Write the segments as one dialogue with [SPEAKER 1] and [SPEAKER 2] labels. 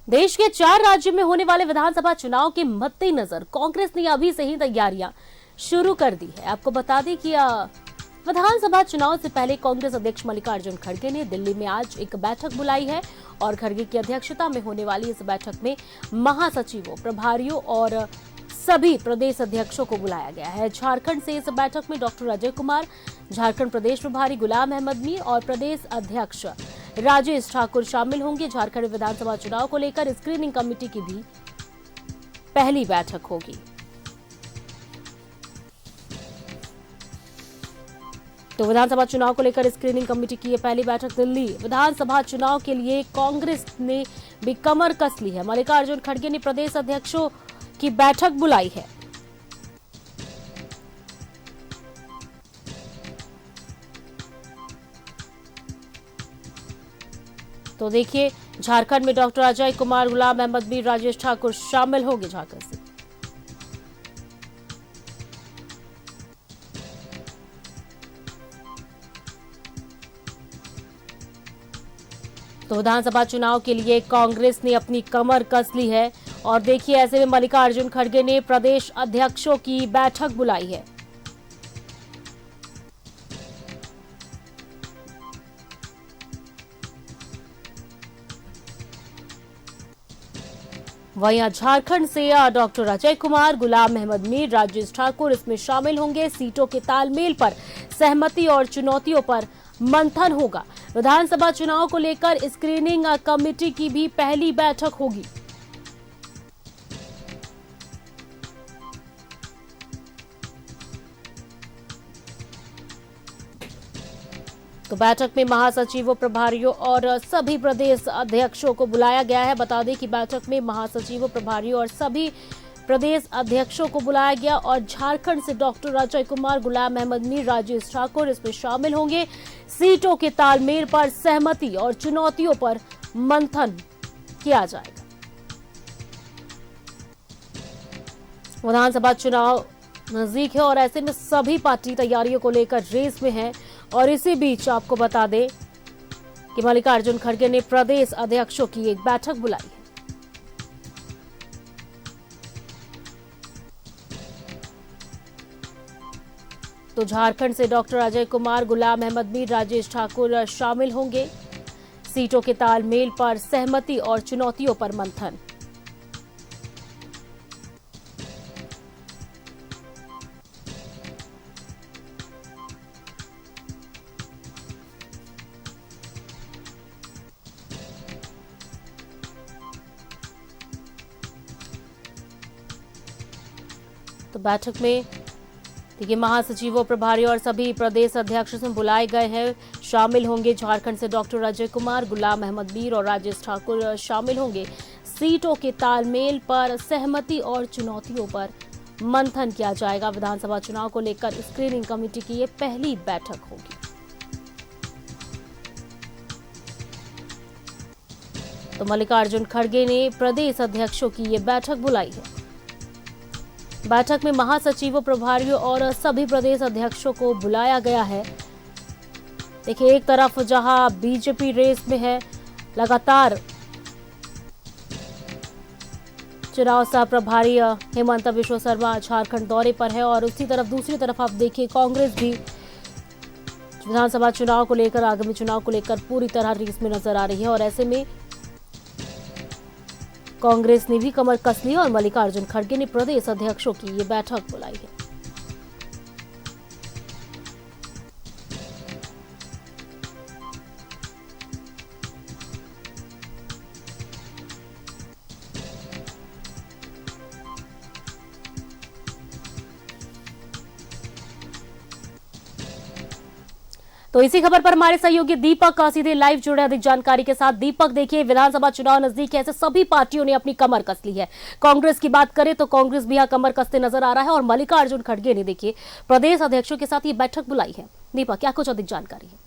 [SPEAKER 1] देश के 4 राज्यों में होने वाले विधानसभा चुनाव के मद्देनजर कांग्रेस ने अभी से ही तैयारियां शुरू कर दी है। आपको बता दें कि विधानसभा चुनाव से पहले कांग्रेस अध्यक्ष मल्लिकार्जुन खड़गे ने दिल्ली में आज एक बैठक बुलाई है और खड़गे की अध्यक्षता में होने वाली इस बैठक में महासचिवों, प्रभारियों और सभी प्रदेश अध्यक्षों को बुलाया गया है। झारखंड से इस बैठक में डॉक्टर अजय कुमार, झारखंड प्रदेश प्रभारी गुलाम अहमद मीर और प्रदेश अध्यक्ष राजेश ठाकुर शामिल होंगे। झारखंड विधानसभा चुनाव को लेकर स्क्रीनिंग कमेटी की भी पहली बैठक होगी। तो विधानसभा चुनाव को लेकर स्क्रीनिंग कमेटी की ये पहली बैठक। दिल्ली विधानसभा चुनाव के लिए कांग्रेस ने भी कमर कस ली है। मल्लिकार्जुन खड़गे ने प्रदेश अध्यक्षों की बैठक बुलाई है। तो देखिए, झारखंड में डॉक्टर अजय कुमार, गुलाम अहमद मीर, राजेश ठाकुर शामिल होंगे झारखंड से। तो विधानसभा चुनाव के लिए कांग्रेस ने अपनी कमर कस ली है और देखिए, ऐसे में मल्लिकार्जुन खड़गे ने प्रदेश अध्यक्षों की बैठक बुलाई है। वहीं झारखंड से डॉक्टर अजय कुमार, गुलाम अहमद मीर, राजेश ठाकुर इसमें शामिल होंगे। सीटों के तालमेल पर सहमति और चुनौतियों पर मंथन होगा। विधानसभा चुनाव को लेकर स्क्रीनिंग कमेटी की भी पहली बैठक होगी। तो बैठक में महासचिवों, प्रभारियों और सभी प्रदेश अध्यक्षों को बुलाया गया है। बता दें कि बैठक में महासचिवों, प्रभारियों और सभी प्रदेश अध्यक्षों को बुलाया गया और झारखंड से डॉक्टर अजय कुमार, गुलाम अहमद मीर, राजेश ठाकुर इसमें शामिल होंगे। सीटों के तालमेल पर सहमति और चुनौतियों पर मंथन किया जाएगा। विधानसभा चुनाव नजदीक है और ऐसे में सभी पार्टी तैयारियों को लेकर रेस में है और इसी बीच आपको बता दें कि मल्लिकार्जुन खड़गे ने प्रदेश अध्यक्षों की एक बैठक बुलाई है। तो झारखंड से डॉक्टर अजय कुमार, गुलाम अहमद मीर, राजेश ठाकुर शामिल होंगे। सीटों के तालमेल पर सहमति और चुनौतियों पर मंथन। तो बैठक में देखिए, महासचिवों, प्रभारी और सभी प्रदेश अध्यक्ष से बुलाए गए हैं, शामिल होंगे। झारखंड से डॉक्टर अजय कुमार, गुलाम अहमद मीर और राजेश ठाकुर शामिल होंगे। सीटों के तालमेल पर सहमति और चुनौतियों पर मंथन किया जाएगा। विधानसभा चुनाव को लेकर स्क्रीनिंग कमेटी की ये पहली बैठक होगी। तो मल्लिकार्जुन खड़गे ने प्रदेश अध्यक्षों की ये बैठक बुलाई है। बैठक में महासचिवों, प्रभारियों और सभी प्रदेश अध्यक्षों को बुलाया गया है। देखिए, एक तरफ जहां बीजेपी रेस में है, लगातार चुनाव सह प्रभारी हेमंत बिश्व शर्मा झारखंड दौरे पर है और उसी तरफ दूसरी तरफ आप देखिए, कांग्रेस भी विधानसभा चुनाव को लेकर, आगामी चुनाव को लेकर पूरी तरह रेस में नजर आ रही है और ऐसे में कांग्रेस ने भी कमर कस ली और मल्लिकार्जुन खड़गे ने प्रदेश अध्यक्षों की ये बैठक बुलाई है। तो इसी खबर पर हमारे सहयोगी दीपक सीधे लाइव जुड़े अधिक जानकारी के साथ। दीपक, देखिए, विधानसभा चुनाव नजदीक है, ऐसे सभी पार्टियों ने अपनी कमर कस ली है। कांग्रेस की बात करें तो कांग्रेस भी यहाँ कमर कसते नजर आ रहा है और मल्लिकार्जुन खड़गे ने देखिए प्रदेश अध्यक्षों के साथ ये बैठक बुलाई है। दीपक, क्या कुछ अधिक जानकारी है?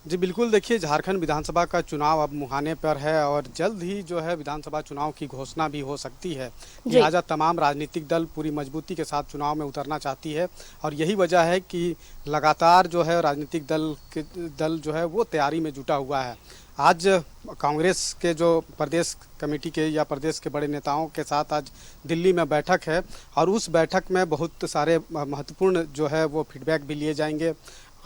[SPEAKER 2] जी बिल्कुल, देखिए झारखंड विधानसभा का चुनाव अब मुहाने पर है और जल्द ही जो है विधानसभा चुनाव की घोषणा भी हो सकती है।
[SPEAKER 1] जी।
[SPEAKER 2] लिहाजा तमाम राजनीतिक दल पूरी मजबूती के साथ चुनाव में उतरना चाहती है और यही वजह है कि लगातार जो है राजनीतिक दल जो है वो तैयारी में जुटा हुआ है। आज कांग्रेस के जो प्रदेश कमेटी के या प्रदेश के बड़े नेताओं के साथ आज दिल्ली में बैठक है और उस बैठक में बहुत सारे महत्वपूर्ण जो है वो फीडबैक भी लिए जाएंगे।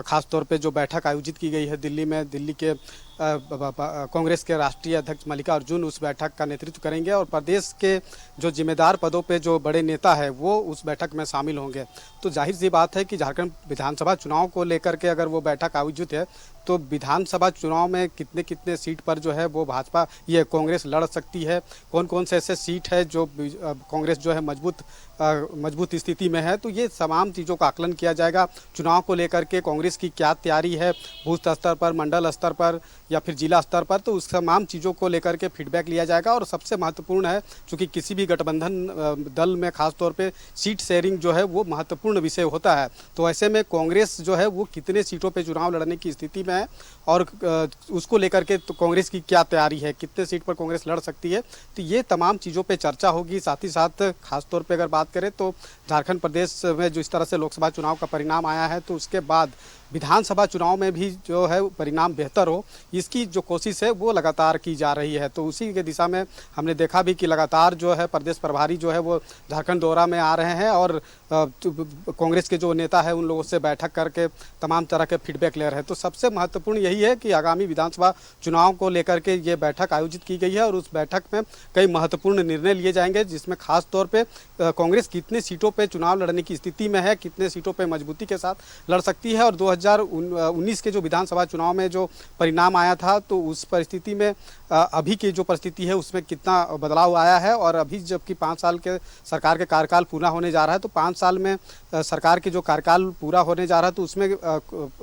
[SPEAKER 2] खास तौर पे जो बैठक आयोजित की गई है दिल्ली में, दिल्ली के कांग्रेस के राष्ट्रीय अध्यक्ष मल्लिकार्जुन उस बैठक का नेतृत्व करेंगे और प्रदेश के जो जिम्मेदार पदों पे जो बड़े नेता है वो उस बैठक में शामिल होंगे। तो जाहिर सी बात है कि झारखंड विधानसभा चुनाव को लेकर के अगर वो बैठक आयोजित है तो विधानसभा चुनाव में कितने कितने सीट पर जो है वो भाजपा ये कांग्रेस लड़ सकती है, कौन कौन से ऐसे सीट है जो कांग्रेस जो है मजबूत स्थिति में है, तो ये तमाम चीज़ों का आकलन किया जाएगा। चुनाव को लेकर के कांग्रेस की क्या तैयारी है बूथ स्तर पर, मंडल स्तर पर या फिर जिला स्तर पर, तो उस तमाम चीज़ों को लेकर के फीडबैक लिया जाएगा। और सबसे महत्वपूर्ण है चूँकि किसी भी गठबंधन दल में खास तौर पे सीट शेयरिंग जो है वो महत्वपूर्ण विषय होता है। तो ऐसे में कांग्रेस जो है वो कितने सीटों पे चुनाव लड़ने की स्थिति में है और उसको लेकर के तो कांग्रेस की क्या तैयारी है, कितने सीट पर कांग्रेस लड़ सकती है, तो ये तमाम चीज़ों पे चर्चा होगी। साथ ही साथ खास तौर पे अगर बात करें तो झारखंड प्रदेश में जो इस तरह से लोकसभा चुनाव का परिणाम आया है तो उसके बाद विधानसभा चुनाव में भी जो है परिणाम बेहतर हो, इसकी जो कोशिश है वो लगातार की जा रही है। तो उसी के दिशा में हमने देखा भी कि लगातार जो है प्रदेश प्रभारी जो है वो झारखंड दौरा में आ रहे हैं और कांग्रेस के जो नेता है उन लोगों से बैठक करके तमाम तरह के फीडबैक ले रहे हैं। तो सबसे महत्वपूर्ण यही है कि आगामी विधानसभा चुनाव को लेकर के ये बैठक आयोजित की गई है और उस बैठक में कई महत्वपूर्ण निर्णय लिए जाएंगे, जिसमें खास तौर पर कांग्रेस कितने सीटों पर चुनाव लड़ने की स्थिति में है, कितने सीटों पर मजबूती के साथ लड़ सकती है और 2019 के जो विधानसभा चुनाव में जो परिणाम आया था तो उस परिस्थिति में अभी की जो परिस्थिति है उसमें कितना बदलाव आया है। और अभी जबकि 5 साल के सरकार के कार्यकाल पूरा होने जा रहा है तो 5 साल में सरकार के जो कार्यकाल पूरा होने जा रहा है तो उसमें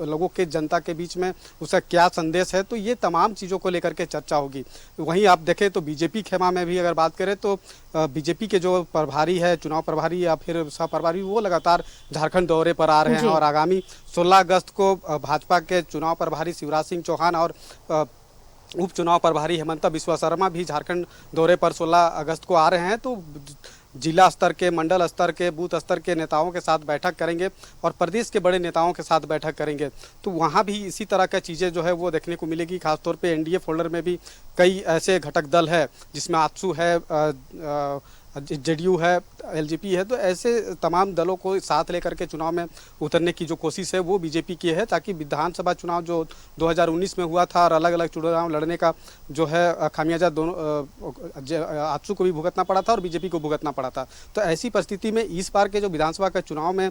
[SPEAKER 2] लोगों के जनता के बीच में उसका क्या संदेश है, तो ये तमाम चीज़ों को लेकर के चर्चा होगी। वहीं आप देखें तो बीजेपी खेमा में भी अगर बात करें तो बीजेपी के जो प्रभारी है, चुनाव प्रभारी या फिर सह प्रभारी, वो लगातार झारखंड दौरे पर आ रहे हैं और आगामी 16 अगस्त को भाजपा के चुनाव प्रभारी शिवराज सिंह चौहान और उप चुनाव प्रभारी हेमंता बिस्वा शर्मा भी झारखंड दौरे पर 16 अगस्त को आ रहे हैं। तो जिला स्तर के, मंडल स्तर के, बूथ स्तर के नेताओं के साथ बैठक करेंगे और प्रदेश के बड़े नेताओं के साथ बैठक करेंगे। तो वहाँ भी इसी तरह की चीज़ें जो है वो देखने को मिलेगी। खासतौर पे एनडीए फोल्डर में भी कई ऐसे घटक दल है जिसमें आजसू है, जेडीयू है, एलजेपी है, तो ऐसे तमाम दलों को साथ लेकर के चुनाव में उतरने की जो कोशिश है वो बीजेपी की है, ताकि विधानसभा चुनाव जो 2019 में हुआ था और अलग अलग चुनाव लड़ने का जो है खामियाजा दोनों आजसू को भी भुगतना पड़ा था और बीजेपी को भुगतना पड़ा था। तो ऐसी परिस्थिति में इस बार के जो विधानसभा का चुनाव में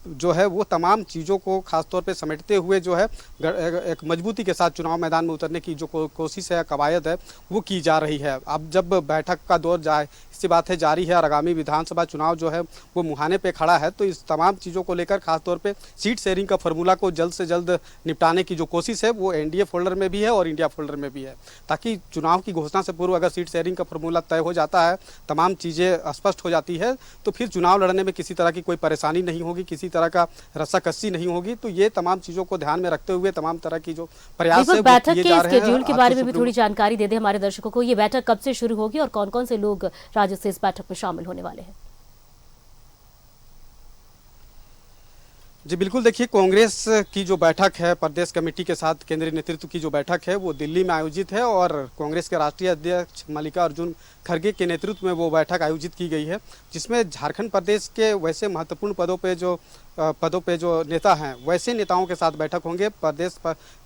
[SPEAKER 2] जो है वो तमाम चीज़ों को खासतौर पर समेटते हुए जो है एक मजबूती के साथ चुनाव मैदान में उतरने की जो कोशिश है, कवायद है, वो की जा रही है। अब जब बैठक का दौर जाए इसी बात है जारी है और आगामी विधानसभा चुनाव जो है वो मुहाने पे खड़ा है, तो इस तमाम चीज़ों को लेकर खासतौर पे सीट शेयरिंग का फॉर्मूला को जल्द से जल्द निपटाने की जो कोशिश है वो एनडीए फोल्डर में भी है और इंडिया फोल्डर में भी है, ताकि चुनाव की घोषणा से पूर्व अगर सीट शेयरिंग का फॉर्मूला तय हो जाता है, तमाम चीज़ें स्पष्ट हो जाती है, तो फिर चुनाव लड़ने में किसी तरह की कोई परेशानी नहीं होगी, किसी तरह का रस्साकस्सी नहीं होगी। तो ये तमाम चीज़ों को ध्यान में रखते हुए तमाम तरह की जो प्रयास है
[SPEAKER 1] बैठक के स्केड्यूल के बारे में भी थोड़ी जानकारी दे दें हमारे दर्शकों को। ये बैठक कब से शुरू होगी और कौन कौन से लोग राज्य से इस बैठक में शामिल होने वाले हैं?
[SPEAKER 2] जी बिल्कुल, देखिए कांग्रेस की जो बैठक है प्रदेश कमेटी के साथ केंद्रीय नेतृत्व की जो बैठक है वो दिल्ली में आयोजित है और कांग्रेस के राष्ट्रीय अध्यक्ष मल्लिकार्जुन खड़गे के नेतृत्व में वो बैठक आयोजित की गई है, जिसमें झारखंड प्रदेश के वैसे महत्वपूर्ण पदों पे जो नेता हैं वैसे नेताओं के साथ बैठक होंगे। प्रदेश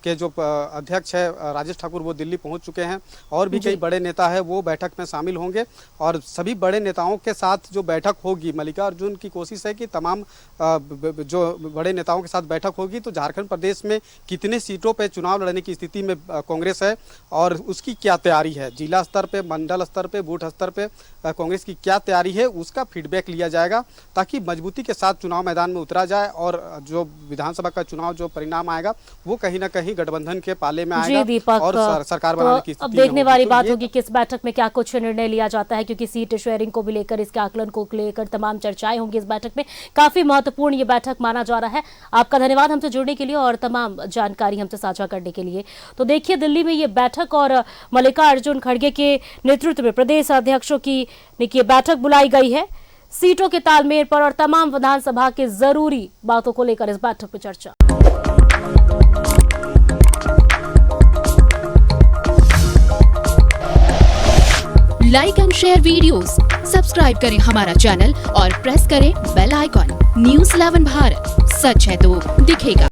[SPEAKER 2] के जो अध्यक्ष है राजेश ठाकुर वो दिल्ली पहुंच चुके हैं और भी कई बड़े नेता है वो बैठक में शामिल होंगे और सभी बड़े नेताओं के साथ जो बैठक होगी, मल्लिकार्जुन की कोशिश है कि तमाम जो बड़े नेताओं के साथ बैठक होगी तो झारखंड प्रदेश में कितने सीटों पर चुनाव लड़ने की स्थिति में कांग्रेस है और उसकी क्या तैयारी है, जिला स्तर पर, मंडल स्तर पर, बूथ स्तर पे कांग्रेस की क्या तैयारी है, उसका फीडबैक लिया जाएगा ताकि मजबूती के साथ चुनाव मैदान में उतरा उतरा जाए और जो विधानसभा का चुनाव जो परिणाम आएगा वो कहीं ना कहीं गठबंधन के पाले में आएगा
[SPEAKER 1] दीपक,
[SPEAKER 2] और सरकार बनाने की
[SPEAKER 1] तो अब
[SPEAKER 2] स्थिति में
[SPEAKER 1] देखने
[SPEAKER 2] होगी।
[SPEAKER 1] वाली
[SPEAKER 2] तो
[SPEAKER 1] बात
[SPEAKER 2] ये
[SPEAKER 1] होगी किस बैठक में क्या कुछ निर्णय लिया जाता है, क्योंकि सीट शेयरिंग को भी लेकर, इसके आकलन को लेकर तमाम चर्चाएं होंगी इस बैठक में। काफी महत्वपूर्ण ये बैठक माना जा रहा है। आपका धन्यवाद हमसे जुड़ने के लिए और तमाम जानकारी हमसे साझा करने के लिए। तो देखिए, दिल्ली में ये बैठक और मल्लिकार्जुन खड़गे के नेतृत्व में प्रदेश अध्यक्षों की बैठक बुलाई गई है। सीटों के तालमेल पर और तमाम विधानसभा के जरूरी बातों को लेकर इस बैठक में चर्चा।
[SPEAKER 3] Like and share videos, subscribe करें हमारा चैनल और प्रेस करें बेल आइकॉन। न्यूज़ 11 भारत, सच है तो दिखेगा।